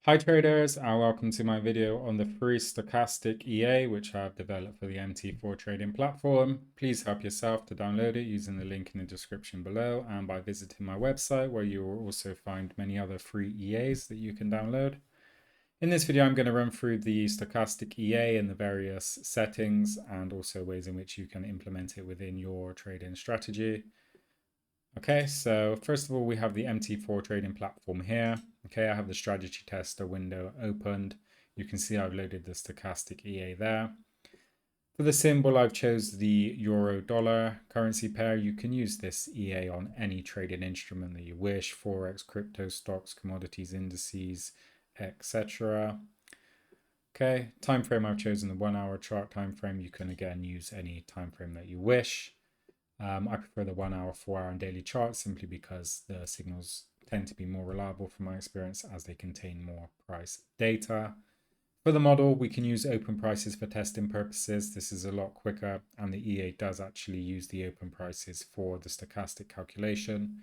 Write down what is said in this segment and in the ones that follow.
Hi traders, and welcome to my video on the free Stochastic EA, which I have developed for the MT4 trading platform. Please help yourself to download it using the link in the description below and by visiting my website, where you will also find many other free EAs that you can download. In this video, I'm going to run through the Stochastic EA and the various settings and also ways in which you can implement it within your trading strategy. Okay, so first of all, we have the MT4 trading platform here. Okay, I have the strategy tester window opened. You can see I've loaded the Stochastic EA there. For the symbol, I've chose the euro dollar currency pair. You can use this EA on any trading instrument that you wish: Forex, crypto, stocks, commodities, indices, etc. Okay, time frame, I've chosen the 1 hour chart time frame. You can again use any time frame that you wish. I prefer the 1 hour, 4 hour, and daily charts simply because the signals tend to be more reliable from my experience as they contain more price data. For the model, we can use open prices for testing purposes. This is a lot quicker, and the EA does actually use the open prices for the stochastic calculation.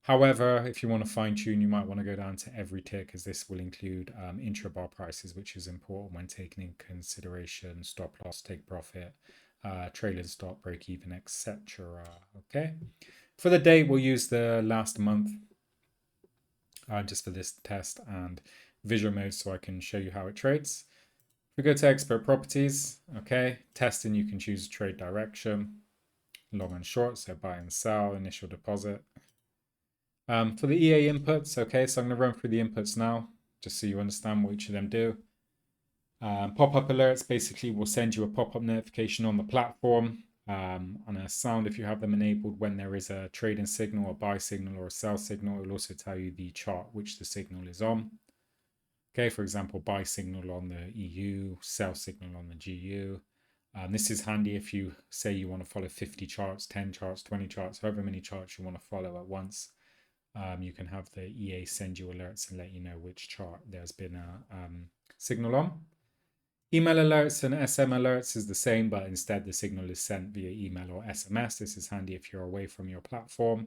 However, if you want to fine tune, you might want to go down to every tick, as this will include intrabar prices, which is important when taking in consideration stop loss, take profit, trailing stop, break even, etc. Okay, for the day, we'll use the last month just for this test and visual mode so I can show you how it trades. If we go to expert properties, okay, testing, you can choose a trade direction, long and short, so buy and sell, initial deposit. For the EA inputs, okay, so I'm going to run through the inputs now just so you understand what each of them do. Pop-up alerts basically will send you a pop-up notification on the platform and a sound if you have them enabled when there is a trading signal, a buy signal, or a sell signal. It will also tell you the chart which the signal is on. Okay, for example, buy signal on the EU, sell signal on the GU. This is handy if you say you want to follow 50 charts, 10 charts, 20 charts, however many charts you want to follow at once. You can have the EA send you alerts and let you know which chart there's been a signal on. Email alerts and SM alerts is the same, but instead the signal is sent via email or SMS. This is handy if you're away from your platform.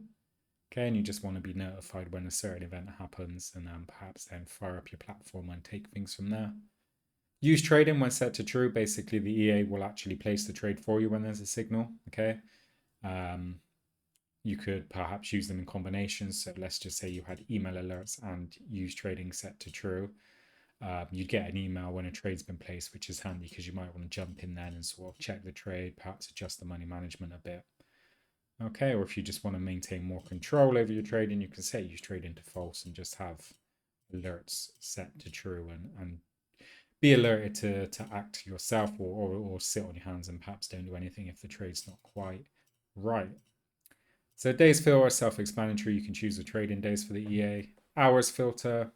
Okay, and you just want to be notified when a certain event happens and perhaps then fire up your platform and take things from there. Use trading when set to true. Basically, the EA will actually place the trade for you when there's a signal. Okay. You could perhaps use them in combinations. So let's just say you had email alerts and use trading set to true. You'd get an email when a trade's been placed, which is handy because you might want to jump in then and sort of check the trade, perhaps adjust the money management a bit. Okay, or if you just want to maintain more control over your trading, you can set use trading to false and just have alerts set to true and be alerted to act yourself or sit on your hands and perhaps don't do anything if the trade's not quite right. So days filter are self-explanatory. You can choose the trading days for the EA. Hours filter,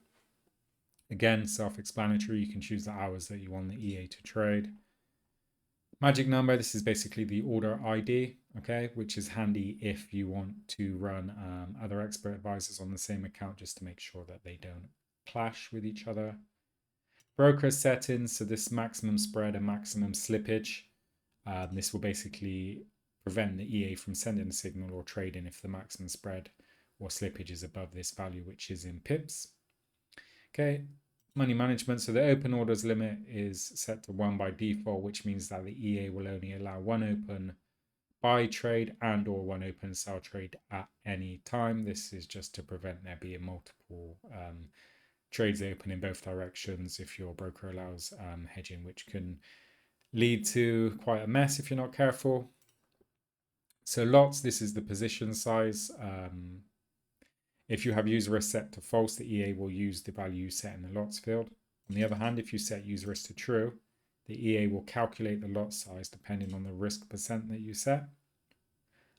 again, self-explanatory. You can choose the hours that you want the EA to trade. Magic number, this is basically the order ID, okay, which is handy if you want to run other expert advisors on the same account just to make sure that they don't clash with each other. Broker settings, so this maximum spread and maximum slippage. This will basically prevent the EA from sending a signal or trading if the maximum spread or slippage is above this value, which is in pips. Okay, money management. So the open orders limit is set to 1 by default, which means that the EA will only allow one open buy trade and or one open sell trade at any time. This is just to prevent there being multiple trades open in both directions if your broker allows hedging, which can lead to quite a mess if you're not careful. So lots, this is the position size. If you have user risk set to false, the EA will use the value you set in the lots field. On the other hand, if you set user risk to true, the EA will calculate the lot size depending on the risk percent that you set.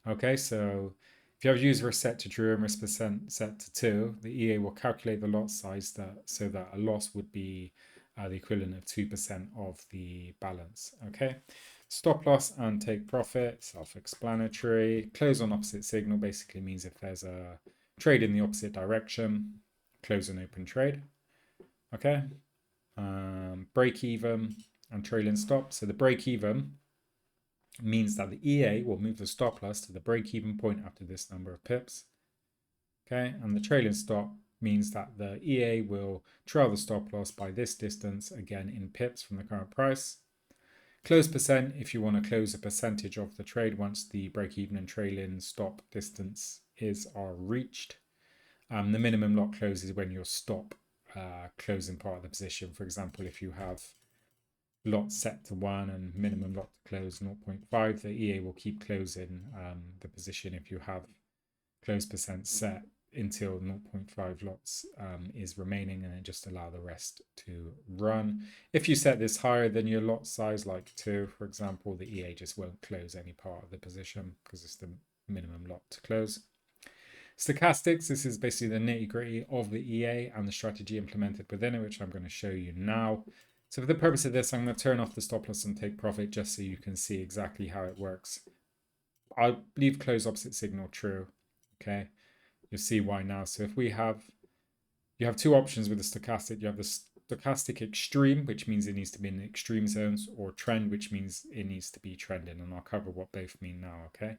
Okay, so if you have user risk set to true and risk percent set to 2, the EA will calculate the lot size so that a loss would be the equivalent of 2% of the balance. Okay, stop loss and take profit, self-explanatory. Close on opposite signal basically means if there's a trade in the opposite direction, close an open trade. Okay, break even and trailing stop. So the break even means that the EA will move the stop loss to the break even point after this number of pips. Okay, and the trailing stop means that the EA will trail the stop loss by this distance, again in pips from the current price. Close percent, if you want to close a percentage of the trade once the break even and trail-in stop distance are reached. The minimum lot close is when your stop closing part of the position. For example, if you have lot set to 1 and minimum lot to close 0.5, the EA will keep closing the position if you have close percent set until 0.5 lots is remaining, and then just allow the rest to run. If you set this higher than your lot size, like 2 for example, the EA just won't close any part of the position because it's the minimum lot to close. Stochastics, this is basically the nitty-gritty of the EA and the strategy implemented within it, which I'm going to show you now. So for the purpose of this, I'm going to turn off the stop loss and take profit just so you can see exactly how it works. I'll leave close opposite signal true. Okay, you'll see why now. So if you have two options with the stochastic. You have the stochastic extreme, which means it needs to be in the extreme zones, or trend, which means it needs to be trending, and I'll cover what both mean now. Okay,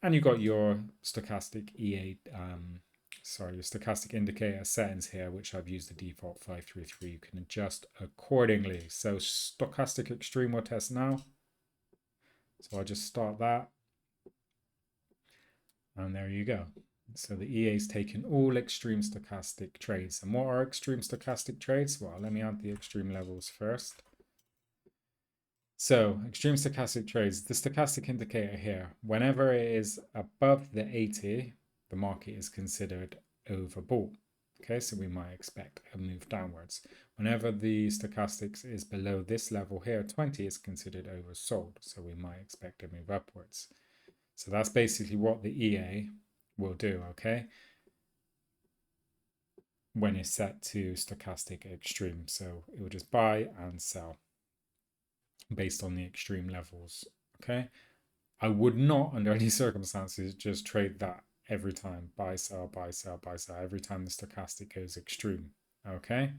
and you've got your stochastic EA, your stochastic indicator settings here, which I've used the default 533. You can adjust accordingly. So stochastic extreme we'll test now. So I'll just start that. And there you go. So the EA is taking all extreme stochastic trades. And what are extreme stochastic trades? Well, let me add the extreme levels first. So extreme stochastic trades, the stochastic indicator here, whenever it is above the 80, the market is considered overbought. Okay, so we might expect a move downwards. Whenever the stochastics is below this level here, 20 is considered oversold. So we might expect a move upwards. So that's basically what the EA will do, okay? When it's set to stochastic extreme. So it will just buy and sell based on the extreme levels, okay? I would not, under any circumstances, just trade that every time. Buy, sell, buy, sell, buy, sell, every time the stochastic goes extreme, okay?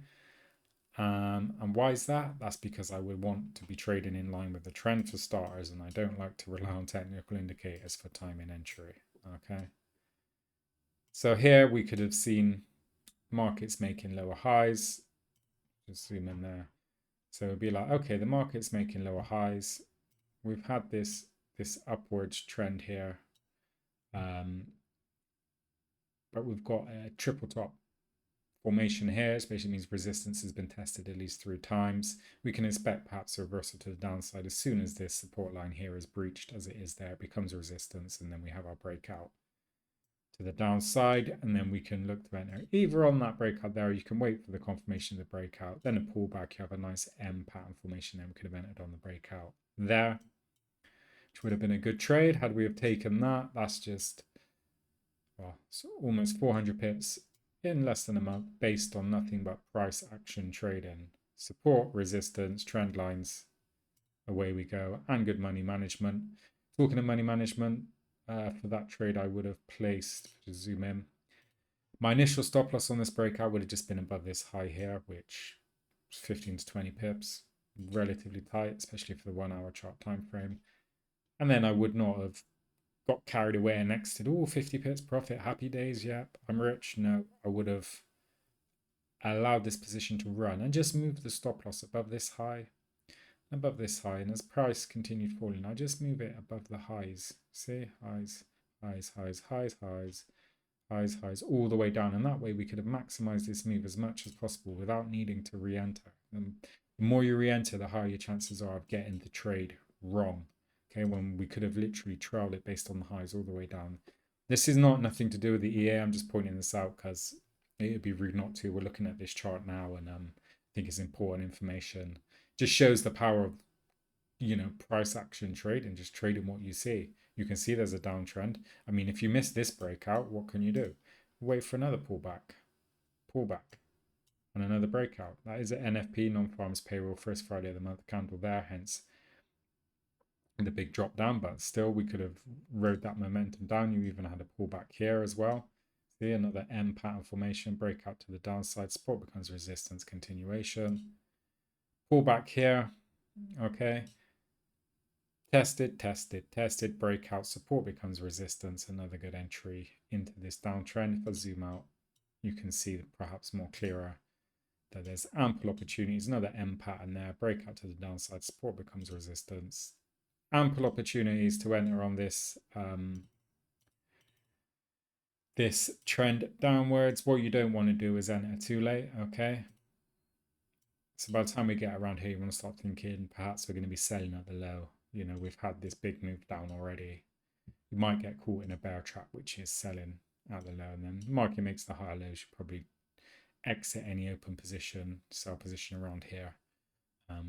And why is that? That's because I would want to be trading in line with the trend for starters, and I don't like to rely on technical indicators for time in entry, okay? So here we could have seen markets making lower highs. Just zoom in there. So it'd be like, okay, the market's making lower highs. We've had this upwards trend here, but we've got a triple top formation here, especially means resistance has been tested at least 3 times. We can expect perhaps a reversal to the downside as soon as this support line here is breached, as it is there. It becomes a resistance, and then we have our breakout to the downside, and then we can look to enter either on that breakout there, or you can wait for the confirmation of the breakout, then a pullback. You have a nice M pattern formation, then we could have entered on the breakout there, which would have been a good trade had we have taken that. That's just, well, so almost 400 pips in less than a month based on nothing but price action trading. Support, resistance, trend lines, away we go, and good money management. Talking of money management, for that trade I would have placed, just zoom in, my initial stop loss on this breakout would have just been above this high here, which is 15 to 20 pips, relatively tight, especially for the 1 hour chart time frame. And then I would not have got carried away and exited, oh, 50 pips profit, happy days, yep, I'm rich. No, I would have allowed this position to run and just moved the stop loss above this high, and as price continued falling, I just move it above the highs. See, highs, highs, highs, highs, highs, highs, highs, all the way down, and that way we could have maximized this move as much as possible without needing to re-enter. And the more you re-enter, the higher your chances are of getting the trade wrong. Okay, when we could have literally trailed it based on the highs all the way down. This is nothing to do with the EA. I'm just pointing this out because it would be rude not to. We're looking at this chart now, and I think it's important information. Just shows the power of, price action trading, just trading what you see. You can see there's a downtrend. I mean, if you miss this breakout, what can you do? Wait for another pullback, and another breakout. That is an NFP, non-farms payroll, first Friday of the month candle there, hence the big drop down, but still we could have rode that momentum down. You even had a pullback here as well. See, another M pattern formation, breakout to the downside, support becomes resistance, continuation, pullback here, okay, tested, breakout, support becomes resistance, another good entry into this downtrend. If I zoom out, you can see perhaps more clearer that there's ample opportunities. Another M pattern there, breakout to the downside, support becomes resistance. Ample opportunities to enter on this this trend downwards. What you don't want to do is enter too late, okay? So by the time we get around here, you want to start thinking perhaps we're going to be selling at the low. You know, we've had this big move down already. You might get caught in a bear trap, which is selling at the low, and then the market makes the higher low. You should probably exit any open position, sell position around here.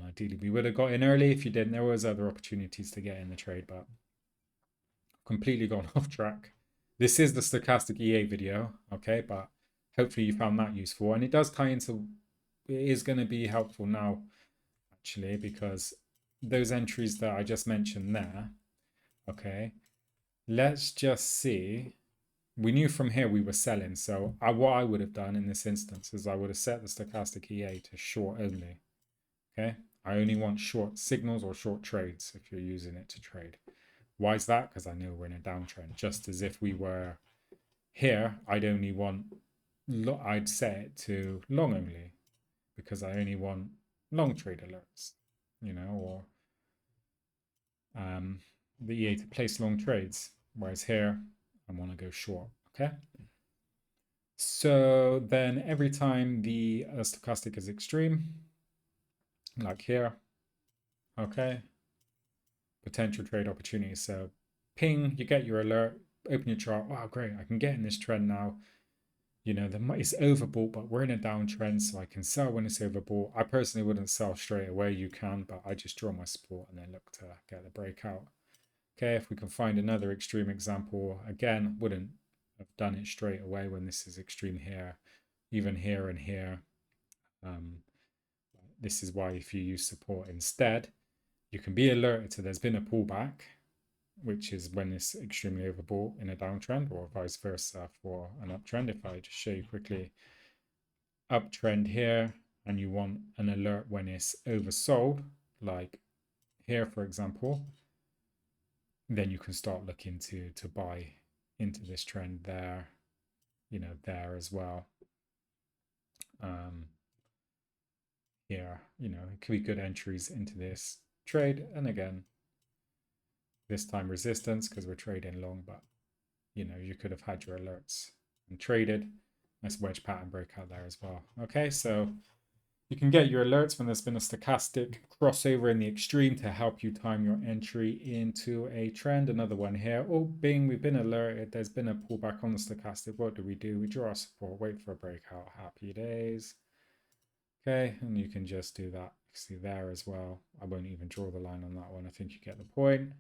Ideally, we would have got in early. If you didn't, there was other opportunities to get in the trade, but completely gone off track. This is the stochastic EA video, okay, but hopefully you found that useful, and it does tie into, it is going to be helpful now actually, because those entries that I just mentioned there, okay, let's just see. We knew from here we were selling, so what I would have done in this instance is I would have set the stochastic EA to short only, okay? I only want short signals or short trades if you're using it to trade. Why is that? Because I know we're in a downtrend. Just as if we were here, I'd only want, I'd set it to long only, because I only want long trade alerts, you know, or the EA to place long trades. Whereas here, I want to go short, okay? So then every time the stochastic is extreme, like here, okay, potential trade opportunities. So ping, you get your alert, open your chart. Wow, great, I can get in this trend now. You know, it's overbought, but we're in a downtrend, so I can sell when it's overbought. I personally wouldn't sell straight away. You can, but I just draw my support and then look to get the breakout. Okay, if we can find another extreme example, again, wouldn't have done it straight away when this is extreme here, even here and here. This is why if you use support instead, you can be alerted to there's been a pullback, which is when it's extremely overbought in a downtrend, or vice versa for an uptrend. If I just show you quickly, uptrend here, and you want an alert when it's oversold, like here, for example, then you can start looking to buy into this trend there, you know, there as well. Here, you know, it could be good entries into this trade. And again, this time resistance because we're trading long, but you know, you could have had your alerts and traded. Nice wedge pattern breakout there as well. Okay, so you can get your alerts when there's been a stochastic crossover in the extreme to help you time your entry into a trend. Another one here. Oh, bing, we've been alerted. There's been a pullback on the stochastic. What do? We draw our support, wait for a breakout. Happy days. Okay, and you can just do that. See there as well. I won't even draw the line on that one. I think you get the point.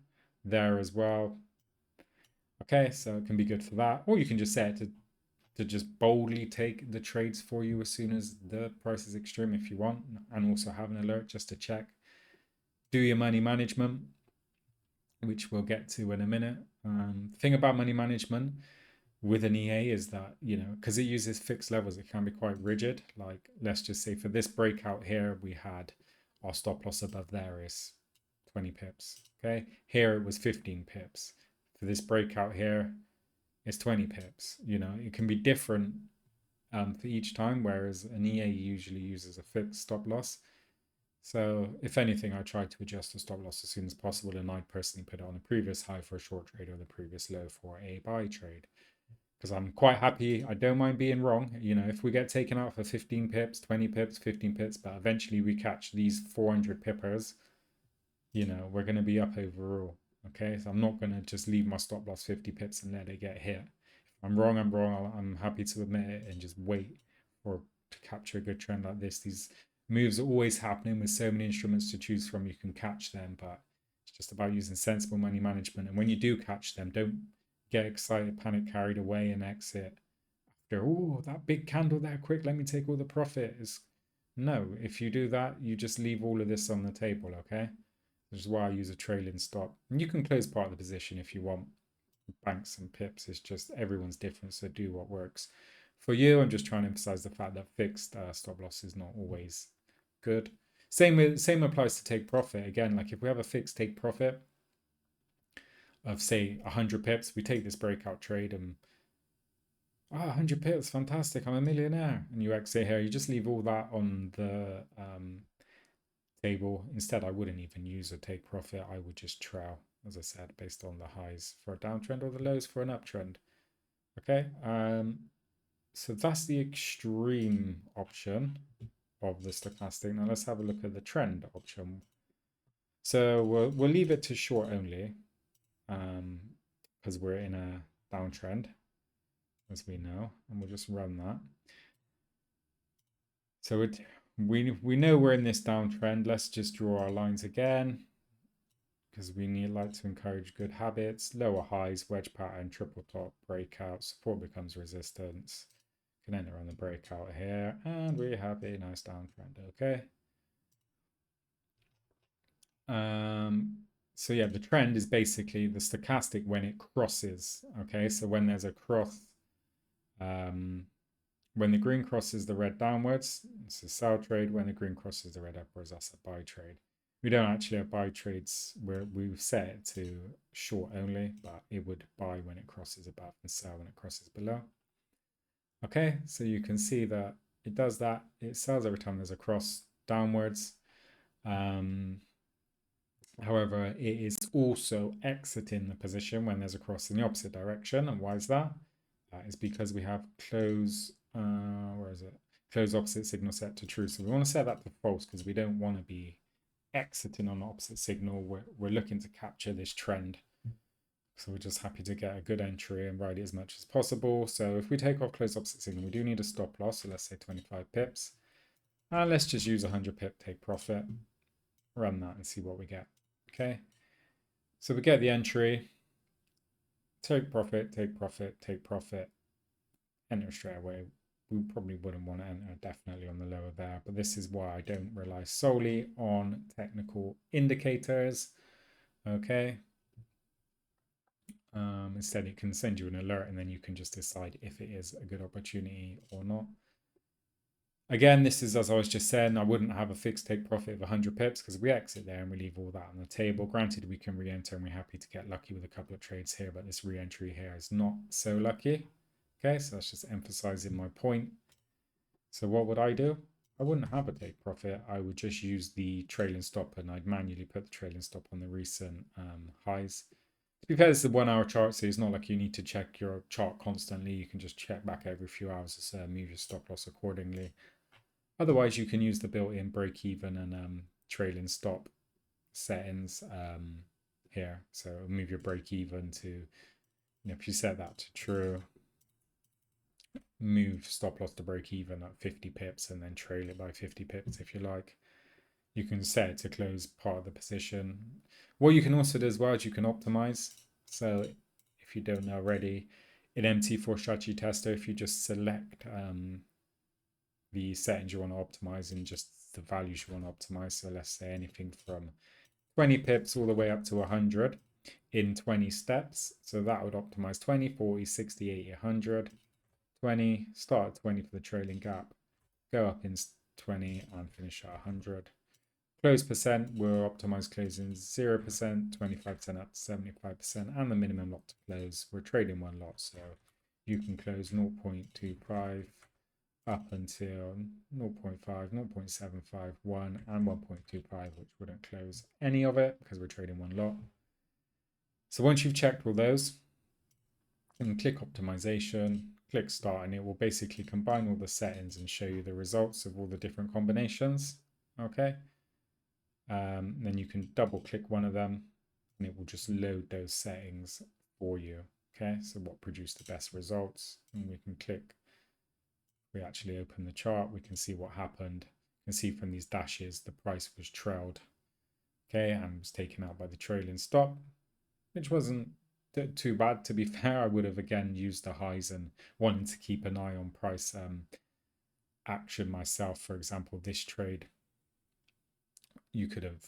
There as well. Okay, so it can be good for that. Or you can just set it to just boldly take the trades for you as soon as the price is extreme if you want, and also have an alert just to check. Do your money management, which we'll get to in a minute. The thing about money management with an EA is that, you know, because it uses fixed levels, it can be quite rigid. Like, let's just say for this breakout here, we had our stop loss above there is 20 pips. Okay, here it was 15 pips. For this breakout here, it's 20 pips. You know, it can be different for each time, whereas an EA usually uses a fixed stop loss. So if anything, I try to adjust the stop loss as soon as possible, and I'd personally put it on the previous high for a short trade or the previous low for a buy trade. Because I'm quite happy, I don't mind being wrong. You know, if we get taken out for 15 pips, 20 pips, 15 pips, but eventually we catch these 400 pippers, you know, we're going to be up overall. Okay, so I'm not going to just leave my stop loss 50 pips and let it get hit. If I'm wrong, I'm wrong. I'm happy to admit it and just wait for to capture a good trend like this. These moves are always happening with so many instruments to choose from. You can catch them, but it's just about using sensible money management. And when you do catch them, don't get excited, panic, carried away, and exit after, oh, that big candle there, quick, let me take all the profit. No, if you do that, you just leave all of this on the table, okay? Which is why I use a trailing stop. And you can close part of the position if you want. Banks and pips, it's just everyone's different, so do what works for you. I'm just trying to emphasize the fact that fixed stop loss is not always good. Same applies to take profit. Again, like if we have a fixed take profit of say 100 pips, we take this breakout trade and Oh, 100 pips, fantastic, I'm a millionaire. And you exit here, you just leave all that on the table. Instead, I wouldn't even use a take profit. I would just trail, as I said, based on the highs for a downtrend or the lows for an uptrend. Okay, so that's the extreme option of the stochastic. Now let's have a look at the trend option. So we'll leave it to short only, because we're in a downtrend, as we know, and we'll just run that. So we know we're in this downtrend. Let's just draw our lines again, because we like to encourage good habits. Lower highs, wedge pattern, triple top, breakout, support becomes resistance. Can enter on the breakout here, and we have a nice downtrend. Okay. So yeah, the trend is basically the stochastic when it crosses. Okay, so when there's a cross, when the green crosses the red downwards, it's a sell trade. When the green crosses the red upwards, that's a buy trade. We don't actually have buy trades where we've set it to short only, but it would buy when it crosses above and sell when it crosses below. Okay, so you can see that it does that. It sells every time there's a cross downwards. However, it is also exiting the position when there's a cross in the opposite direction. And why is that? That is because we have close, where is it? Close opposite signal set to true. So we want to set that to false because we don't want to be exiting on the opposite signal. We're looking to capture this trend. So we're just happy to get a good entry and ride it as much as possible. So if we take off close opposite signal, we do need a stop loss. So let's say 25 pips. And let's just use 100 pip take profit. Run that and see what we get. Okay. So we get the entry, take profit, take profit, take profit, enter straight away. We probably wouldn't want to enter definitely on the lower there, but this is why I don't rely solely on technical indicators. Okay. Instead, it can send you an alert and then you can just decide if it is a good opportunity or not. Again, this is, as I was just saying, I wouldn't have a fixed take profit of 100 pips because we exit there and we leave all that on the table. Granted, we can re-enter and we're happy to get lucky with a couple of trades here, but this re-entry here is not so lucky. Okay, so that's just emphasizing my point. So what would I do? I wouldn't have a take profit. I would just use the trailing stop and I'd manually put the trailing stop on the recent highs. To be fair, it's a 1 hour chart, so it's not like you need to check your chart constantly. You can just check back every few hours to move your stop loss accordingly. Otherwise, you can use the built-in break-even and trailing stop settings here. So move your break-even to, if you set that to true, move stop loss to break-even at 50 pips and then trail it by 50 pips if you like. You can set it to close part of the position. What you can also do as well is you can optimize. So if you don't know already, in MT4 Strategy Tester, if you just select the settings you want to optimize and just the values you want to optimize. So let's say anything from 20 pips all the way up to 100 in 20 steps. So that would optimize 20, 40, 60, 80, 100, 20, start at 20 for the trailing gap, go up in 20 and finish at 100. Close percent, we'll optimize closing 0%, 25% up to 75%, and the minimum lot to close. We're trading one lot, so you can close 0.25 up until 0.5, 0.75, 1, and 1.25, which wouldn't close any of it because we're trading one lot. So once you've checked all those, you can click optimization, click start, and it will basically combine all the settings and show you the results of all the different combinations. Okay. Then you can double click one of them and it will just load those settings for you. Okay, so what produced the best results, and we can click. We actually open the chart, we can see what happened. You can see from these dashes the price was trailed, okay, and was taken out by the trailing stop, which wasn't too bad. To be fair, I would have again used the highs and wanted to keep an eye on price action myself. For example, this trade, you could have,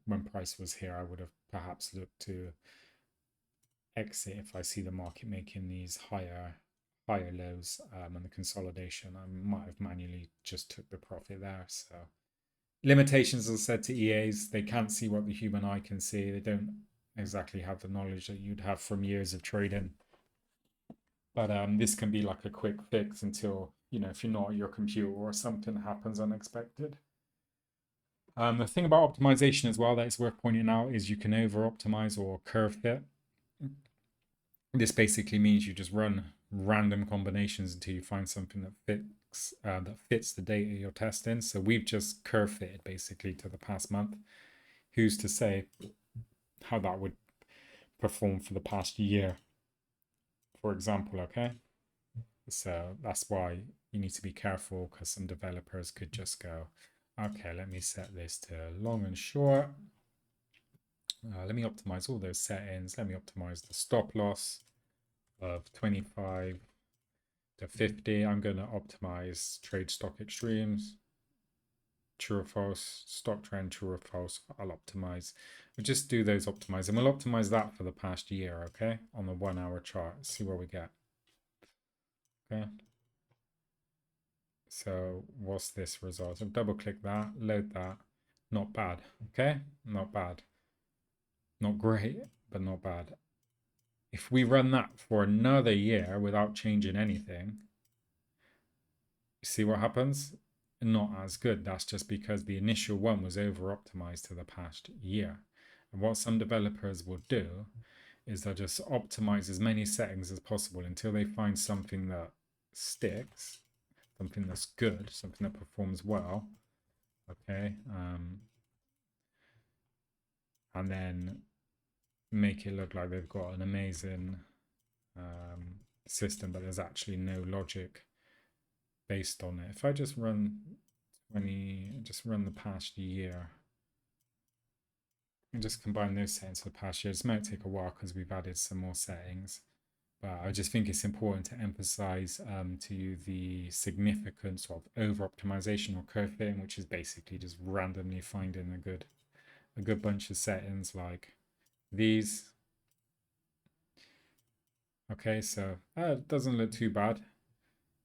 when price was here, I would have perhaps looked to exit if I see the market making these higher lows and the consolidation. I might have manually just took the profit there. So limitations, as I said, to EAs, they can't see what the human eye can see. They don't exactly have the knowledge that you'd have from years of trading. But this can be like a quick fix until, you know, if you're not at your computer or something happens unexpected. The thing about optimization as well that is worth pointing out is you can over optimize or curve fit. This basically means you just run random combinations until you find something that fits the data you're testing. So we've just curve fitted basically to the past month. Who's to say how that would perform for the past year, for example? Okay, so that's why you need to be careful, because some developers could just go, okay, let me set this to long and short. Let me optimize all those settings. Let me optimize the stop loss of 25 to 50. I'm going to optimize trade stock extremes, true or false, stock trend, true or false. I'll optimize. We'll just do those optimize, and we'll optimize that for the past year, okay, on the 1 hour chart. See what we get. Okay. So what's this result? So double click that, load that. Not bad. Okay, not bad. Not great, but not bad. If we run that for another year without changing anything, you see what happens? Not as good. That's just because the initial one was over optimized to the past year. And what some developers will do is they'll just optimize as many settings as possible until they find something that sticks, something that's good, something that performs well. Okay. And then make it look like they've got an amazing system, but there's actually no logic based on it. If I just run the past year and just combine those settings for the past year, this might take a while because we've added some more settings. But I just think it's important to emphasize to you the significance of over optimization or curve fitting, which is basically just randomly finding a good bunch of settings like these. Okay, so it doesn't look too bad.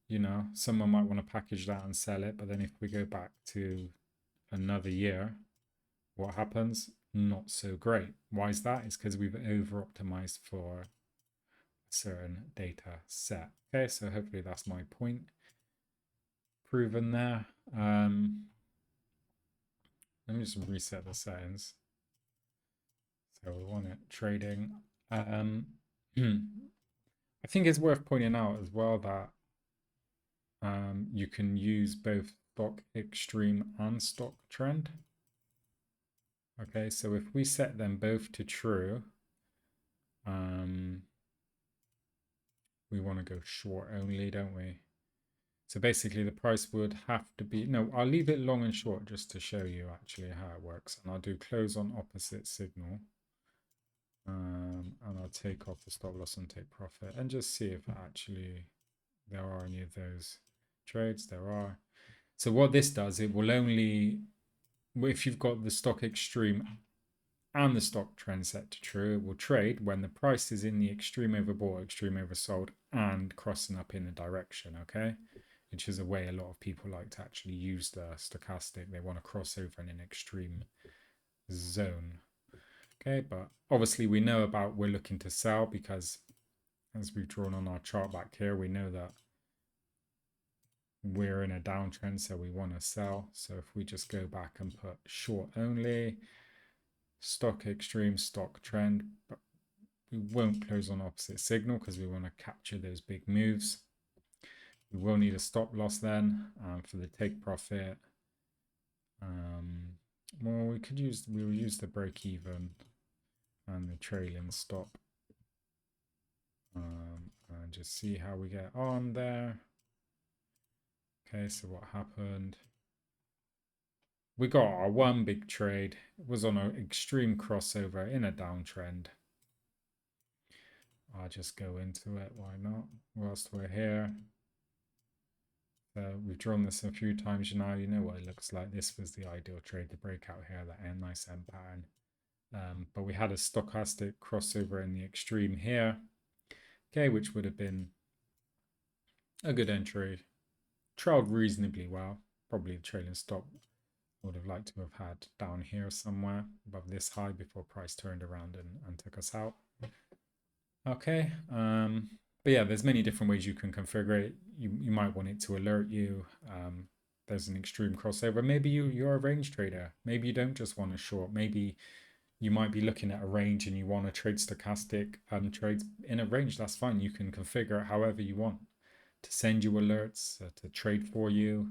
You know, someone might want to package that and sell it, but then if we go back to another year, what happens? Not so great. Why is that? It's because we've over optimized for a certain data set. Okay, so hopefully that's my point proven there. Let me just reset the settings. So we want it trading. I think it's worth pointing out as well that you can use both stock extreme and stock trend. Okay, so if we set them both to true, we want to go short only, don't we? So basically the price would have to be, no, I'll leave it long and short just to show you actually how it works. And I'll do close on opposite signal. And I'll take off the stop loss and take profit and just see if actually there are any of those trades. There are. So what this does, it will only, if you've got the stock extreme and the stock trend set to true, it will trade when the price is in the extreme overbought, extreme oversold, and crossing up in a direction, okay? Which is a way a lot of people like to actually use the stochastic. They want to cross over in an extreme zone. Okay, but obviously we know about we're looking to sell because as we've drawn on our chart back here, we know that we're in a downtrend, so we want to sell. So if we just go back and put short only, stock extreme, stock trend, but we won't close on opposite signal because we want to capture those big moves. We will need a stop loss then for the take profit. Well, we'll use the break even and the trailing stop and just see how we get on there. Okay, so what happened? We got our one big trade. It was on an extreme crossover in a downtrend. I'll just go into it, why not, whilst we're here. We've drawn this a few times now, you know what it looks like. This was the ideal trade, the breakout here, that nice M pattern. But we had a stochastic crossover in the extreme here, okay, which would have been a good entry. Trailed reasonably well. Probably the trailing stop would have liked to have had down here somewhere above this high before price turned around and took us out. Okay, But yeah, there's many different ways you can configure it. You might want it to alert you. There's an extreme crossover. Maybe you're a range trader. Maybe you don't just want a short. Maybe you might be looking at a range and you want to trade stochastic trades in a range. That's fine. You can configure it however you want to send you alerts, to trade for you,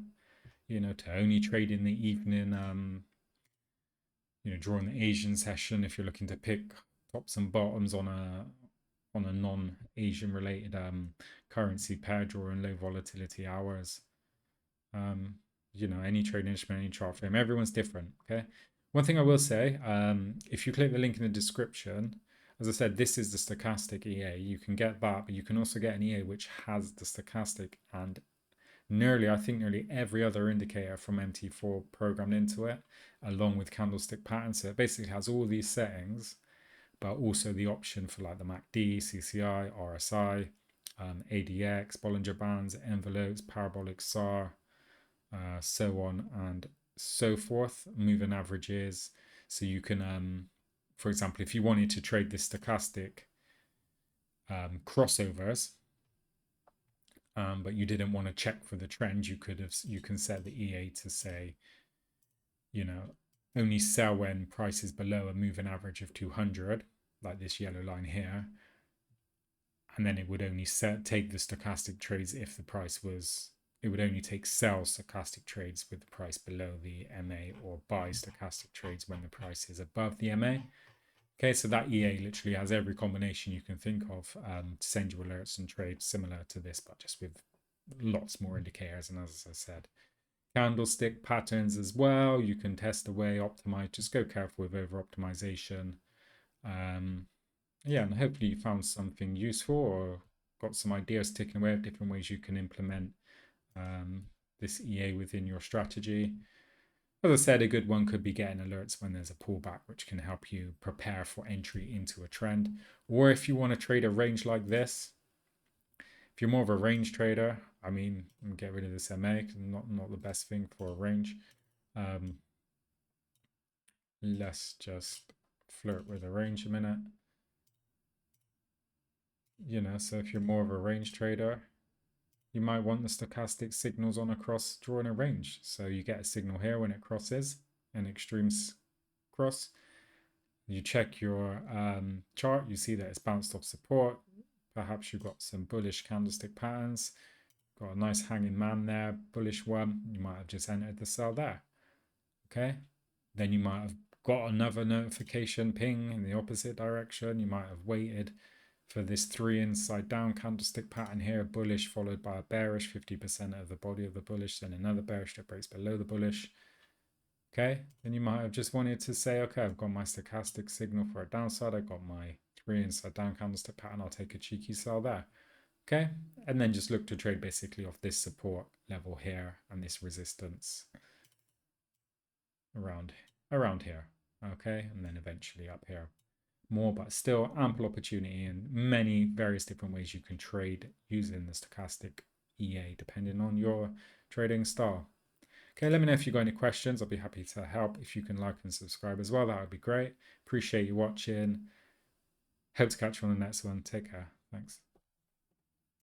to only trade in the evening, during the Asian session if you're looking to pick tops and bottoms on a non-Asian related currency pair during low volatility hours. Any trading instrument, any chart frame, everyone's different. Okay. One thing I will say, if you click the link in the description, as I said, this is the stochastic EA. You can get that, but you can also get an EA which has the stochastic and I think nearly every other indicator from MT4 programmed into it, along with candlestick patterns. So it basically has all these settings, but also the option for like the MACD, CCI, RSI, ADX, Bollinger Bands, envelopes, parabolic SAR, so on and so forth, moving averages. So you can, for example, if you wanted to trade the stochastic crossovers, but you didn't want to check for the trend, you can set the EA to say, only sell when price is below a moving average of 200, like this yellow line here. And then it would only take the stochastic trades if the price was, it would only take sell stochastic trades with the price below the MA, or buy stochastic trades when the price is above the MA. Okay, so that EA literally has every combination you can think of to send you alerts and trades similar to this, but just with lots more indicators. And as I said, candlestick patterns as well. You can test away, optimize. Just go careful with over optimization. Yeah, and hopefully you found something useful or got some ideas taken away of different ways you can implement this EA within your strategy. As I said, a good one could be getting alerts when there's a pullback, which can help you prepare for entry into a trend. Or if you want to trade a range like this, if you're more of a range trader, I mean, get rid of this MA, not the best thing for a range. Let's just flirt with a range a minute. So if you're more of a range trader, you might want the stochastic signals on a cross drawing a range. So you get a signal here when it crosses, an extreme cross. You check your chart, you see that it's bounced off support. Perhaps you've got some bullish candlestick patterns. Got a nice hanging man there, bullish one. You might have just entered the sell there. Okay. Then you might have got another notification ping in the opposite direction. You might have waited for this 3 inside down candlestick pattern here, bullish followed by a bearish, 50% of the body of the bullish, then another bearish that breaks below the bullish. Okay, then you might have just wanted to say, okay, I've got my stochastic signal for a downside, I've got my 3 inside down candlestick pattern, I'll take a cheeky sell there. Okay, and then just look to trade basically off this support level here and this resistance around here. Okay, and then eventually up here more, but still ample opportunity and many various different ways you can trade using the stochastic EA depending on your trading style. Okay, let me know if you've got any questions. I'll be happy to help. If you can like and subscribe as well, that would be great. Appreciate you watching. Hope to catch you on the next one. Take care. Thanks.